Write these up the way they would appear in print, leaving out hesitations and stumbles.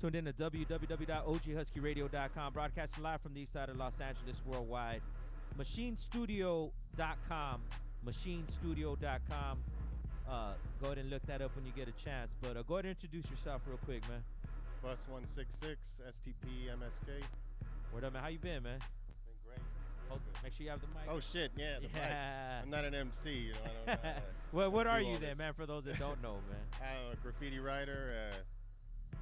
Tuned in to www.oghuskyradio.com, broadcasting live from the east side of Los Angeles worldwide. Machinestudio.com. Machinestudio.com. Go ahead and look that up when you get a chance. But go ahead and introduce yourself real quick, man. Bus 166, STP, MSK. Word up, man. How you been, man? Been great. Oh, make sure you have the mic. Oh, shit, yeah, the mic. I'm not an MC, you know, I don't know how to Well, what are do you all then, this. man, for those that don't know, man? I'm a graffiti writer,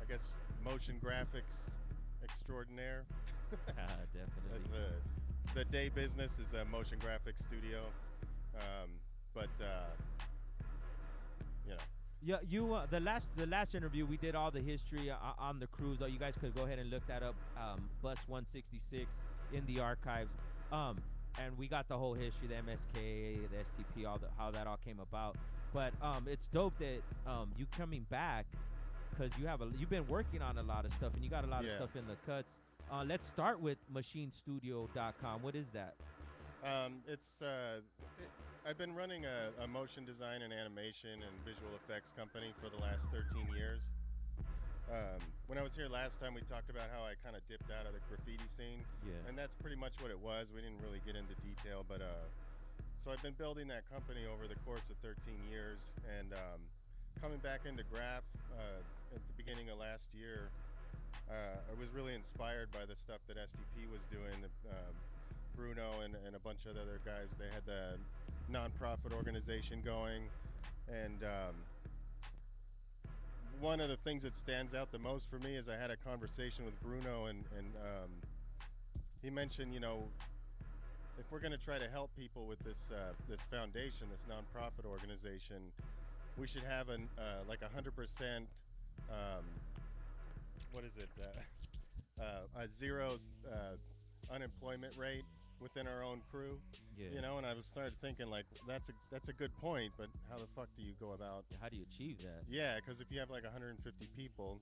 I guess motion graphics extraordinaire. Definitely. The day business is a motion graphics studio, but you know. Yeah, the last interview we did all the history on the cruise. You guys could go ahead and look that up. Bus 166 in the archives. And we got the whole history, the MSK, the STP, how that all came about. But it's dope that you coming back because you've been working on a lot of stuff and you got a lot of stuff in the cuts. Let's start with Machinestudio.com. What is that? I've been running a motion design and animation and visual effects company for the last 13 years. When I was here last time, we talked about how I kind of dipped out of the graffiti scene. Yeah. And that's pretty much what it was. We didn't really get into detail, but so I've been building that company over the course of 13 years. And coming back into graph at the beginning of last year, I was really inspired by the stuff that STP was doing. Bruno and a bunch of other guys, they had the nonprofit organization going, and one of the things that stands out the most for me is I had a conversation with Bruno, and he mentioned, you know, if we're going to try to help people with this foundation, this nonprofit organization, we should have like 100% what is it, a zero unemployment rate within our own crew. Yeah. You know, and I was started thinking like that's a good point, but how the fuck do you go about? How do you achieve that? Yeah, because if you have like 150 people,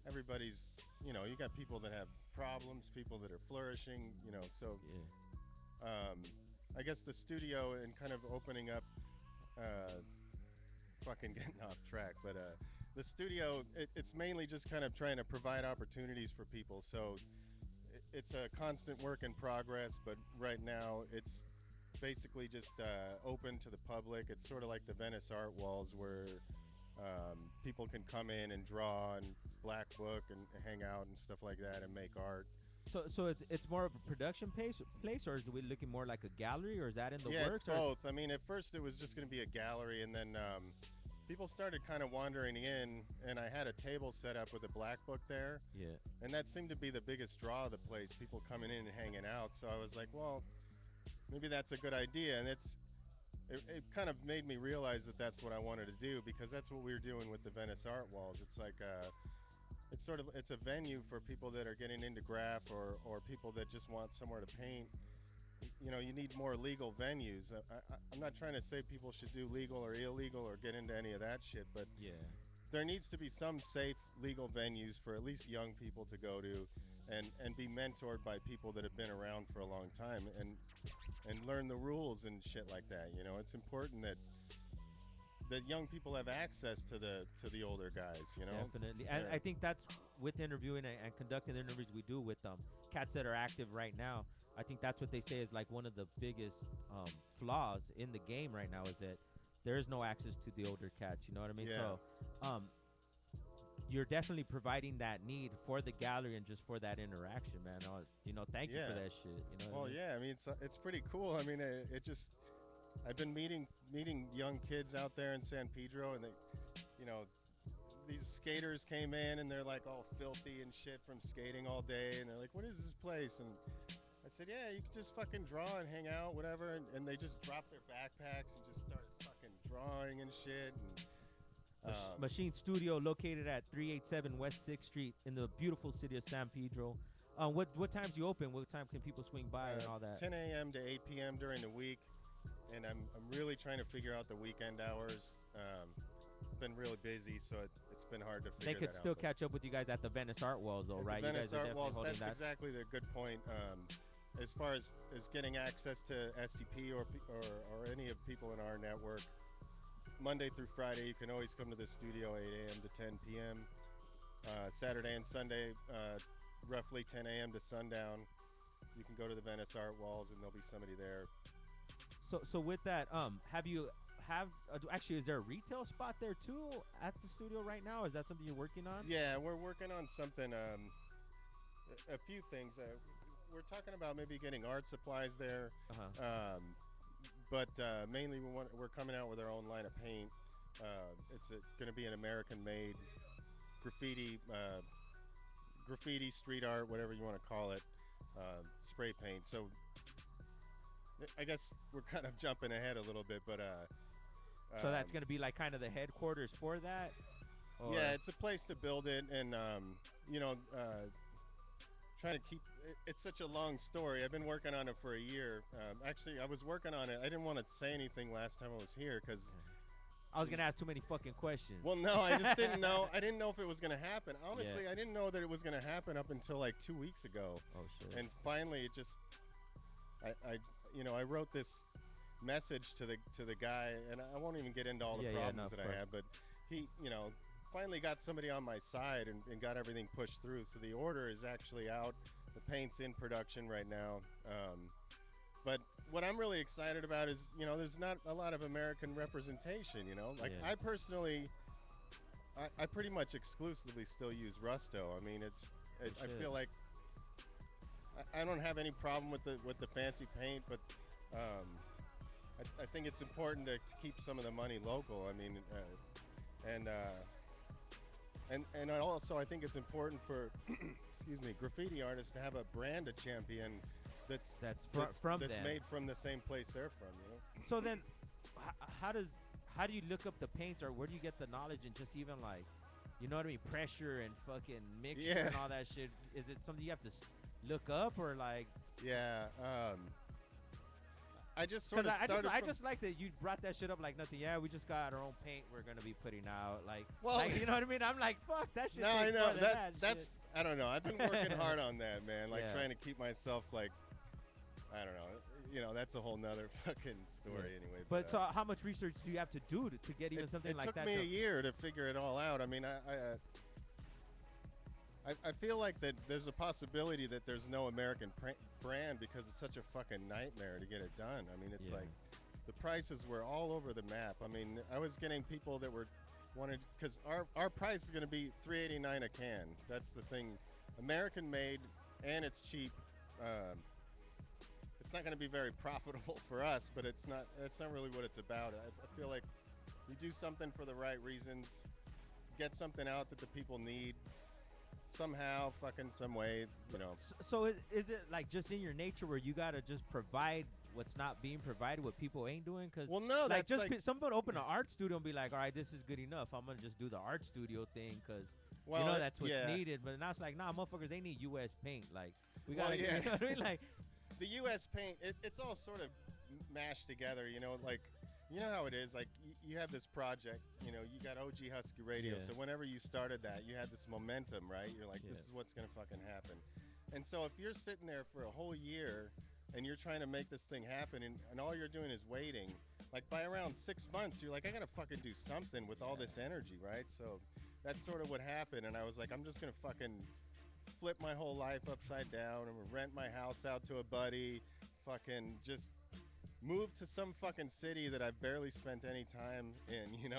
everybody's, you know, you got people that have problems, people that are flourishing, you know. So I guess the studio and kind of opening up, fucking getting off track, but the studio, it's mainly just kind of trying to provide opportunities for people. So it's a constant work in progress, but right now it's basically just open to the public. It's sort of like the Venice art walls where people can come in and draw and black book and hang out and stuff like that and make art. So it's more of a production place, or is we looking more like a gallery, or is that in the works? Yeah, it's both. I mean, at first it was just going to be a gallery, and then people started kind of wandering in, and I had a table set up with a black book there. Yeah. And that seemed to be the biggest draw of the place, people coming in and hanging out. So I was like, well, maybe that's a good idea. And it kind of made me realize that that's what I wanted to do, because that's what we were doing with the Venice art walls. It's like it's a venue for people that are getting into graph or people that just want somewhere to paint. You know, you need more legal venues. I'm not trying to say people should do legal or illegal or get into any of that shit, but yeah, there needs to be some safe legal venues for at least young people to go to and be mentored by people that have been around for a long time and learn the rules and shit like that. You know, it's important that young people have access to the older guys, you know. Definitely. And I think that's with interviewing and conducting the interviews we do with cats that are active right now. I think that's what they say is like one of the biggest flaws in the game right now is that there is no access to the older cats. You know what I mean? Yeah. So you're definitely providing that need for the gallery and just for that interaction, man. You know, thank you for that shit. You know. Well, I mean? Yeah. I mean, it's pretty cool. I mean, it just. I've been meeting young kids out there in San Pedro, and they, you know, these skaters came in and they're like all filthy and shit from skating all day, and they're like, what is this place? And I said, yeah, you can just fucking draw and hang out, whatever. And they just dropped their backpacks and just started fucking drawing and shit. And Machine Studio, located at 387 West 6th Street in the beautiful city of San Pedro. What times do you open? What time can people swing by and all that? 10 a.m. to 8 p.m. during the week. And I'm really trying to figure out the weekend hours. It's been really busy, so it's been hard to figure that out. They could still catch up with you guys at the Venice Art Walls, though, right? The Venice you guys Art Walls, that's that. exactly the good point. As far as getting access to STP or any of people in our network, Monday through Friday, you can always come to the studio 8 a.m. to 10 p.m. Saturday and Sunday, roughly 10 a.m. to sundown. You can go to the Venice Art Walls, and there'll be somebody there. So with that, actually, is there a retail spot there too at the studio right now? Is that something you're working on? Yeah, we're working on something. A few things. We're talking about maybe getting art supplies there, but mainly we're coming out with our own line of paint. It's going to be an American-made graffiti, street art, whatever you want to call it, spray paint. So I guess we're kind of jumping ahead a little bit, but so that's going to be like kind of the headquarters for that. Yeah, it's a place to build it, and trying to keep. It's such a long story. I've been working on it for a year. Actually, I was working on it. I didn't want to say anything last time I was here because I was gonna ask too many fucking questions. Well, no, I just didn't know. I didn't know if it was gonna happen. Honestly, I didn't know that it was gonna happen up until like 2 weeks ago. Oh shit! And finally, it just, I wrote this message to the guy, and I won't even get into all the problems that I had, but he, finally got somebody on my side and got everything pushed through. So the order is actually out. The paint's in production right now. But what I'm really excited about is, there's not a lot of American representation, I personally, I pretty much exclusively still use Rusto. I mean, I feel like I don't have any problem with the fancy paint, but I think it's important to keep some of the money local. I mean, and also I think it's important for, excuse me, graffiti artists to have a brand to champion that's made from the same place they're from, So then, how do you look up the paints, or where do you get the knowledge and just even like, pressure and fucking mixture and all that shit? Is it something you have to look up, or like? Yeah, I just sort of started. I just like that you brought that shit up like nothing. Yeah, we just got our own paint we're gonna be putting out. You know what I mean? I'm like, fuck that shit. No, I know that's. Shit. I don't know. I've been working hard on that, man. Trying to keep myself like. I don't know. That's a whole nother fucking story anyway. But so how much research do you have to do to get even something like that? It took me a year to figure it all out. I mean, I feel like that there's a possibility that there's no American brand because it's such a fucking nightmare to get it done. I mean, it's like the prices were all over the map. I mean, I was getting people that wanted, because our price is going to be $3.89 a can. That's the thing. American made, and it's cheap. It's not going to be very profitable for us, but that's not really what it's about. I feel like we do something for the right reasons, get something out that the people need somehow, fucking some way, So is it like just in your nature where you got to just provide what's not being provided, what people ain't doing? Cause well, no, like that's just like, someone open an art studio and be like, all right, this is good enough. I'm gonna just do the art studio thing because that's what's needed. But now it's like, nah, motherfuckers, they need U.S. paint. Like we gotta, you know what I mean? Like the U.S. paint, it's all sort of mashed together. Like you know how it is. Like you have this project. You got OG Husky Radio. So whenever you started that, you had this momentum, right? You're like, this is what's gonna fucking happen. And so if you're sitting there for a whole year and you're trying to make this thing happen, and all you're doing is waiting, like by around 6 months, you're like, I gotta fucking do something with all this energy, right? So that's sort of what happened. And I was like, I'm just gonna fucking flip my whole life upside down and rent my house out to a buddy, fucking just move to some fucking city that I've barely spent any time in,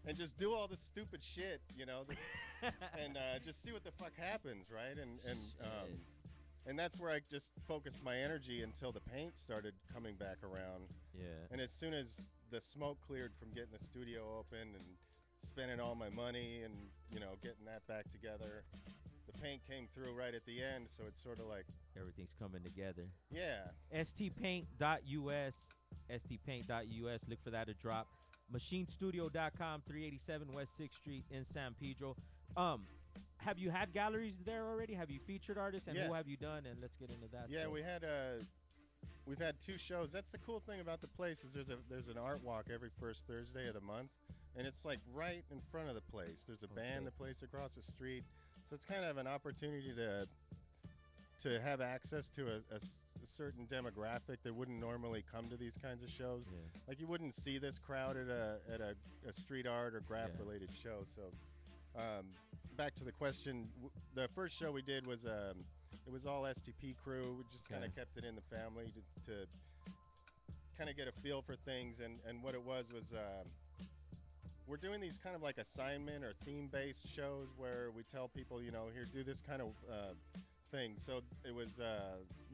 and just do all this stupid shit, and just see what the fuck happens, right? And that's where I just focused my energy until the paint started coming back around. Yeah. And as soon as the smoke cleared from getting the studio open and spending all my money and, getting that back together, the paint came through right at the end, so it's sort of like everything's coming together. Yeah. stpaint.us, stpaint.us. Look for that to drop. Machinestudio.com, 387 West 6th Street in San Pedro. Have you had galleries there already? Have you featured artists, and who have you done? And let's get into that. Yeah, we've had 2 shows. That's the cool thing about the place is there's an art walk every first Thursday of the month, and it's like right in front of the place. There's a band that plays across the street. So it's kind of an opportunity to have access to a certain demographic that wouldn't normally come to these kinds of shows. Yeah. Like you wouldn't see this crowd at a street art or graph related show. So back to the question, the first show we did was it was all STP crew. We just kind Okay. of kept it in the family to kind of get a feel for things, and what it was we're doing these kind of like assignment or theme-based shows where we tell people, you know, here, do this kind of thing. So it was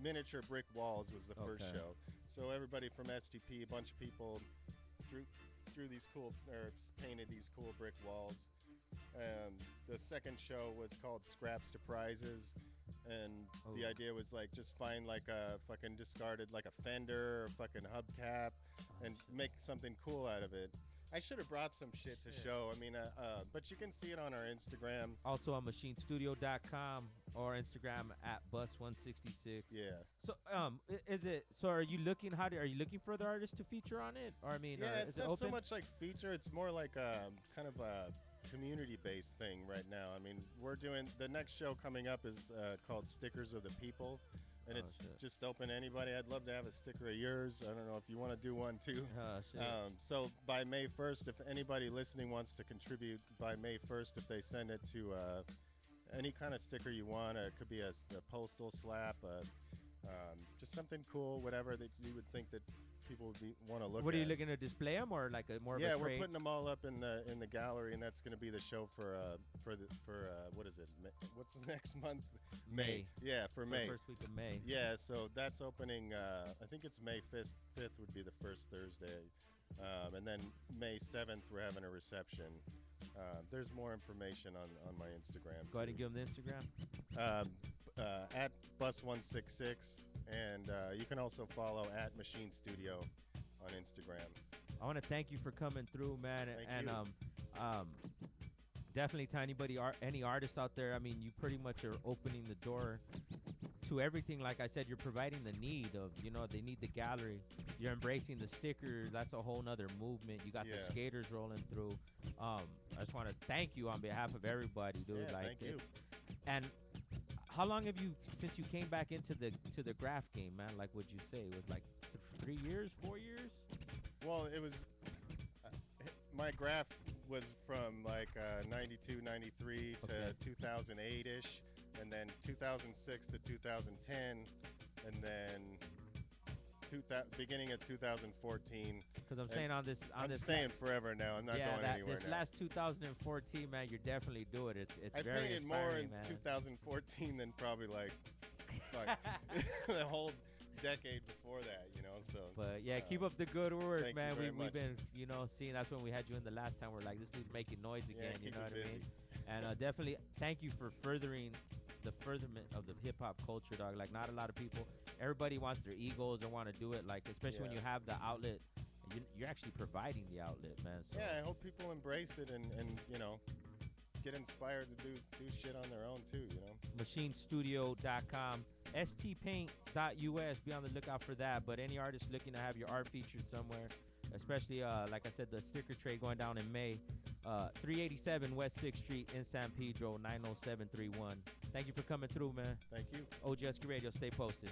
miniature brick walls was the first Okay. show. So everybody from STP, a bunch of people drew these cool or painted these cool brick walls. The second show was called Scraps to Prizes, and the Oh. idea was like just find like a fucking discarded like a fender or fucking hubcap and shit. make something cool out of it. I should have brought some shit to Shit. show. I mean, but you can see it on our Instagram. Also on Machinestudio.com or Instagram at Bus166. Yeah. So is it? So are you looking? Are you looking for other artists to feature on it? Or I mean, Yeah, it's is it not open? so much like feature. It's more like kind of a community-based thing right now. I mean, we're doing the next show coming up is called Stickers of the People, and Oh, it's shit. just open to anybody. I'd love to have a sticker of yours. I don't know if you want to do one too. Oh shit. So by May 1st, if anybody listening wants to contribute by May 1st, if they send it to any kind of sticker you want, it could be a postal slap, just something cool, whatever that you would think that people would want to look What are you at. looking to display them or like a more Yeah, of a we're trade? putting them all up in the gallery, and that's going to be the show for what is it? What's the next month? May. Yeah, for For May. the first week of May. Yeah, so that's opening. I think it's May 5th. 5th would be the first Thursday, and then May 7th we're having a reception. There's more information on my Instagram. Go ahead too. and give them the Instagram. At Bus166, and you can also follow at Machine Studio on Instagram. I want to thank you for coming through, man. Thank you. Definitely to anybody, any artists out there. I mean, you pretty much are opening the door to everything. Like I said, you're providing the need of, you know, they need the gallery. You're embracing the stickers. That's a whole nother movement. You got the Yeah. skaters rolling through. I just want to thank you on behalf of everybody, dude. Yeah, like thank you. And how long have you since you came back into the graph game, man? Like, would you say it was like 3 years, 4 years? Well, it was my graph was from like 92, 93 to Okay. 2008-ish, and then 2006 to 2010, and then beginning of 2014. Because I'm And saying on this I'm this staying forever now. I'm not going anywhere this now. last 2014, man, you're definitely doing it. It's I very painted more inspiring, in man. 2014 than probably like fuck, the whole decade before that, you know. So But yeah, keep up the good work, thank you man. very We've much. been, you know, seeing that's when we had you in the last time. We're like, this dude's making noise Yeah, again. You keep know it what I mean? busy. And definitely thank you for furthering the furtherment of the hip hop culture, dog. Like, not a lot of people. Everybody wants their egos or want to do it. Like, especially when Yeah. you have the outlet. You're actually providing the outlet, man. So yeah, I hope people embrace it and you know, get inspired to do shit on their own too, you know. Machinestudio.com, stpaint.us. Be on the lookout for that. But any artist looking to have your art featured somewhere, especially like I said, the sticker trade going down in May. 387 West 6th Street in San Pedro, 90731. Thank you for coming through, man. Thank you. OGSQ Radio, stay posted.